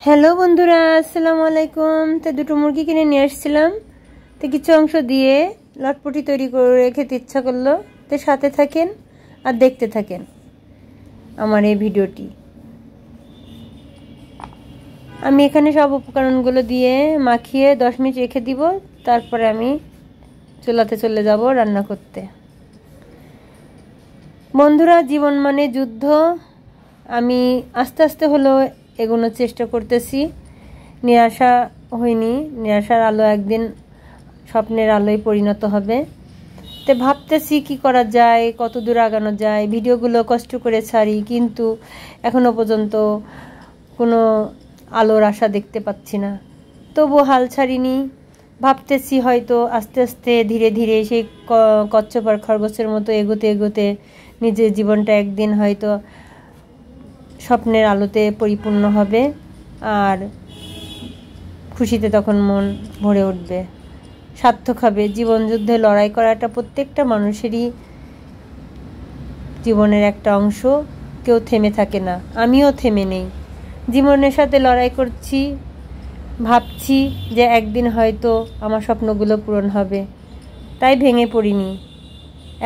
Hello বন্ধুরা, আসসালামু আলাইকুম। তো দুটো মুরগি কিনে নিয়ে আসছিলাম, তো কিছু অংশ দিয়ে লটপটি তৈরি করে খেতে ইচ্ছা করলো। তো সাথে থাকেন আর দেখতে থাকেন আমার এই ভিডিওটি। আমি এখানে সব উপকরণগুলো দিয়ে মাখিয়ে 10 মিনিট রেখে দিব, তারপরে আমি চুলাতে চলে যাব রান্না করতে। বন্ধুরা, জীবন মানে যুদ্ধ। আমি আস্তে আস্তে হলেও এগোনোর চেষ্টা করতেছি, নিরাশা হয়নি। নিরাশার আলো একদিন স্বপ্নের আলোয় পরিণত হবে। তো ভাবতেছি কি করা যায়, কত দূর আগানো যায়। ভিডিওগুলো কষ্ট করে ছাড়ি, কিন্তু এখনো পর্যন্ত কোনো আলোর আশা দেখতে পাচ্ছি না। তবু হাল ছাড়িনি। ভাবতেছি হয়তো আস্তে আস্তে ধীরে ধীরে সেই কচ্ছপ আর খরগোশের মতো এগোতে এগোতে নিজের জীবনটা একদিন হয়তো স্বপ্নের আলোতে পরিপূর্ণ হবে, আর খুশিতে তখন মন ভরে উঠবে, সার্থক হবে। জীবন যুদ্ধে লড়াই করাটা প্রত্যেকটা মানুষেরই জীবনের একটা অংশ। কেউ থেমে থাকে না, আমিও থেমে নেই। জীবনের সাথে লড়াই করছি, ভাবছি যে একদিন হয়তো আমার স্বপ্নগুলো পূরণ হবে। তাই ভেঙে পড়িনি,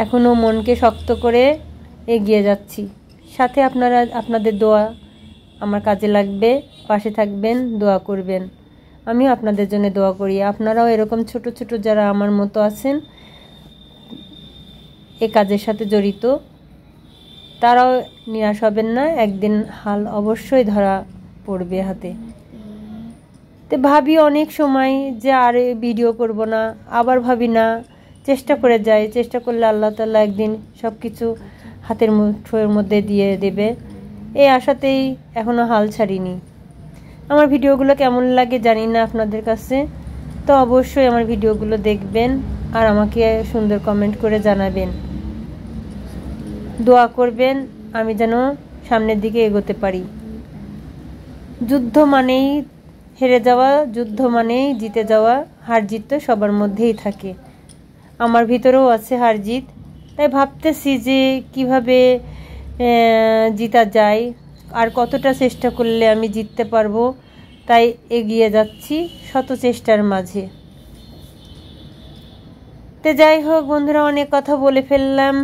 এখনও মনকে শক্ত করে এগিয়ে যাচ্ছি। সাথে আপনাদের দোয়া আমার কাজে লাগবে। পাশে থাকবেন, দোয়া করবেন। আমিও আপনাদের জন্য দোয়া করি। আপনারাও এরকম ছোট ছোট যারা আমার মতো আছেন এ কাজের সাথে জড়িত, তারাও নিরাশ হবেন না। একদিন হাল অবশ্যই ধরা পড়বে হাতে। তো ভাবি অনেক সময় যে আর ভিডিও করব না, আবার ভাবি না, চেষ্টা করে যাই। চেষ্টা করলে আল্লাহ তাআলা একদিন সব কিছু হাতের মুঠোর মধ্যে দিয়ে দেবে, এই আশাতেই এখনও হাল ছাড়িনি। আমার ভিডিওগুলো কেমন লাগে জানি না আপনাদের কাছে, তো অবশ্যই আমার ভিডিওগুলো দেখবেন আর আমাকে সুন্দর কমেন্ট করে জানাবেন। দোয়া করবেন আমি যেন সামনের দিকে এগোতে পারি। যুদ্ধ মানেই হেরে যাওয়া, যুদ্ধ মানেই জিতে যাওয়া। হার জিত তো সবার মধ্যেই থাকে, আমার ভিতরেও আছে হার জিত। তাই ভাবতেছি যে কিভাবে জিতা যায়, আর কতটা চেষ্টা করলে আমি জিততে পারবো। তাই এগিয়ে যাচ্ছি শত চেষ্টার মাঝে। তো যাই হোক বন্ধুরা, অনেক কথা বলে ফেললাম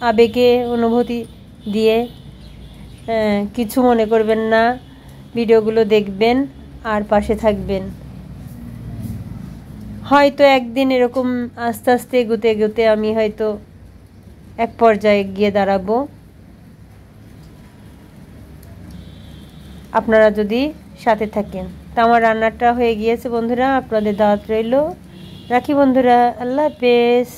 আবেগে অনুভূতি দিয়ে। কিছু মনে করবেন না, ভিডিওগুলো দেখবেন আর পাশে থাকবেন। হয়তো একদিন এরকম আস্তে আস্তে এগোতে এগোতে আমি হয়তো এক পর্যায়ে গিয়ে দাঁড়াবো, আপনারা যদি সাথে থাকেন। তা আমার রান্নাটা হয়ে গিয়েছে বন্ধুরা, আপনাদের দাওয়াত রইল। রাখি বন্ধুরা, আল্লাহ হাফেজ।